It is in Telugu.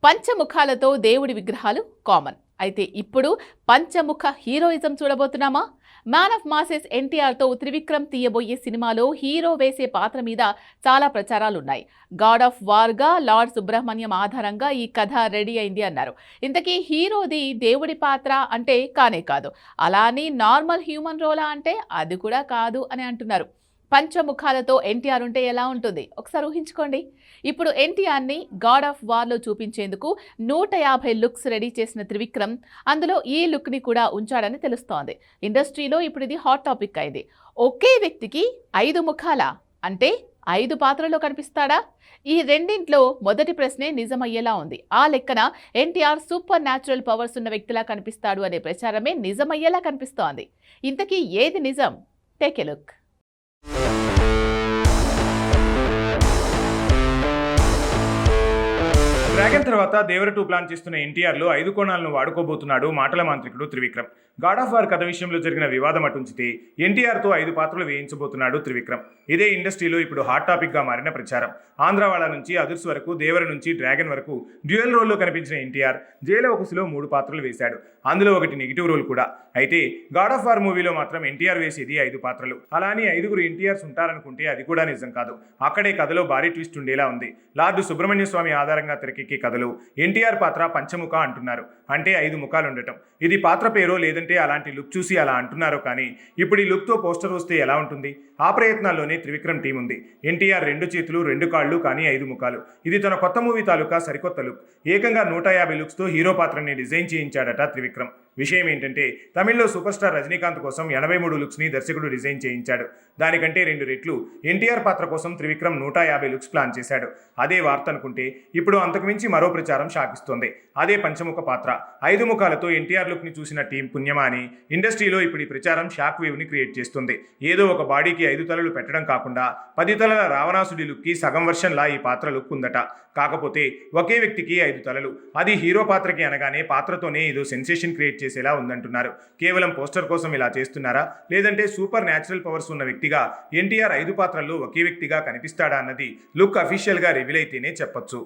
పంచముఖాలతో దేవుడి విగ్రహాలు కామన్. అయితే ఇప్పుడు పంచముఖ హీరోయిజం చూడబోతున్నామా? మ్యాన్ ఆఫ్ మాసెస్ ఎన్టీఆర్తో త్రివిక్రమ్ తీయబోయే సినిమాలో హీరో వేసే పాత్ర మీద చాలా ప్రచారాలున్నాయి. గాడ్ ఆఫ్ వార్గా లార్డ్ సుబ్రహ్మణ్యం ఆధారంగా ఈ కథ రెడీ అయింది అన్నారు. ఇంతకీ హీరోది దేవుడి పాత్ర అంటే కానే కాదు, అలా అని నార్మల్ హ్యూమన్ రోలా అంటే అది కూడా కాదు అని అంటున్నారు. పంచముఖాలతో ఎన్టీఆర్ ఉంటే ఎలా ఉంటుంది ఒకసారి ఊహించుకోండి. ఇప్పుడు ఎన్టీఆర్ని గాడ్ ఆఫ్ వార్లో చూపించేందుకు 150 లుక్స్ రెడీ చేసిన త్రివిక్రమ్ అందులో ఈ లుక్ని కూడా ఉంచాడని తెలుస్తోంది. ఇండస్ట్రీలో ఇప్పుడు ఇది హాట్ టాపిక్ అయింది. ఒకే వ్యక్తికి 5 ముఖాల అంటే 5 పాత్రలో కనిపిస్తాడా? ఈ రెండింట్లో మొదటి ప్రశ్నే నిజమయ్యేలా ఉంది. ఆ లెక్కన ఎన్టీఆర్ సూపర్ న్యాచురల్ పవర్స్ ఉన్న వ్యక్తిలా కనిపిస్తాడు అనే ప్రచారమే నిజమయ్యేలా కనిపిస్తోంది. ఇంతకీ ఏది నిజం? Take a look. డ్రాగన్ తర్వాత దేవర 2 ప్లాన్ చేస్తున్న ఎన్టీఆర్లో 5 కోణాలను వాడుకోబోతున్నాడు మాటల మాంత్రికుడు త్రివిక్రమ్. గాడ్ ఆఫ్ వార్ కథ విషయంలో జరిగిన వివాదం అటుంచితే ఎన్టీఆర్తో 5 పాత్రలు వేయించబోతున్నాడు త్రివిక్రమ్. ఇదే ఇండస్ట్రీలో ఇప్పుడు హాట్ టాపిక్గా మారిన ప్రచారం. ఆంధ్రవాళ నుంచి అదుర్స్ వరకు, దేవర నుంచి డ్రాగన్ వరకు డ్యూయల్ రోల్లో కనిపించిన ఎన్టీఆర్ జైల ఒకసిలో 3 పాత్రలు వేశాడు. అందులో ఒకటి నెగిటివ్ రోల్ కూడా. అయితే గాడ్ ఆఫ్ వార్ మూవీలో మాత్రం ఎన్టీఆర్ వేసేది 5 పాత్రలు. అలా అని 5గురు ఎన్టీఆర్స్ ఉంటారనుకుంటే అది కూడా నిజం కాదు. అక్కడే కథలో భారీ ట్విస్ట్ ఉండేలా ఉంది. లార్డ్ సుబ్రహ్మణ్య స్వామి ఆధారంగా తెరకెక్కే కథలో ఎన్టీఆర్ పాత్ర పంచముఖ అంటున్నారు. అంటే 5 ముఖాలు ఉండటం. ఇది పాత్ర పేరో లేదంటే అలాంటి లుక్ చూసి అలా అంటున్నారో కానీ ఇప్పుడు ఈ లుక్తో పోస్టర్ వస్తే ఎలా ఉంటుంది? ఆ ప్రయత్నాల్లోనే త్రివిక్రమ్ టీం ఉంది. ఎన్టీఆర్ 2 చేతులు 2 కాళ్ళు కానీ 5 ముఖాలు. ఇది తన కొత్త మూవీ తాలూకా సరికొత్త లుక్. ఏకంగా 150 లుక్స్తో హీరో పాత్రని డిజైన్ చేయించాడట త్రివిక్రమ్. విషయం ఏంటంటే తమిళ్లో సూపర్ స్టార్ రజనీకాంత్ కోసం 83 లుక్స్ని దర్శకుడు డిజైన్ చేయించాడు. దానికంటే 2 రెట్లు ఎన్టీఆర్ పాత్ర కోసం త్రివిక్రమ్ 150 లుక్స్ ప్లాన్ చేశాడు. అదే వార్త అనుకుంటే ఇప్పుడు అంతకుమించి మరో ప్రచారం షాకిస్తోంది. అదే పంచముఖ పాత్ర. 5 ముఖాలతో ఎన్టీఆర్ లుక్ని చూసిన టీం పుణ్యమా అని ఇండస్ట్రీలో ఇప్పుడు ఈ ప్రచారం షాక్ వేవ్ని క్రియేట్ చేస్తుంది. ఏదో ఒక బాడీకి 5 తలలు పెట్టడం కాకుండా 10 తలల రావణాసుడి లుక్కి సగం వర్షన్లా ఈ పాత్ర లుక్ ఉందట. కాకపోతే ఒకే వ్యక్తికి 5 తలలు. అది హీరో పాత్రకి అనగానే పాత్రతోనే ఏదో సెన్సేషన్ క్రియేట్ చేసేలా ఉందంటున్నారు. కేవలం పోస్టర్ కోసం ఇలా చేస్తున్నారా, లేదంటే సూపర్ న్యాచురల్ పవర్స్ ఉన్న వ్యక్తిగా ఎన్టీఆర్ 5 పాత్రల్లో ఒకే వ్యక్తిగా కనిపిస్తాడా అన్నది లుక్ అఫీషియల్గా రివీల్ అయితేనే చెప్పొచ్చు.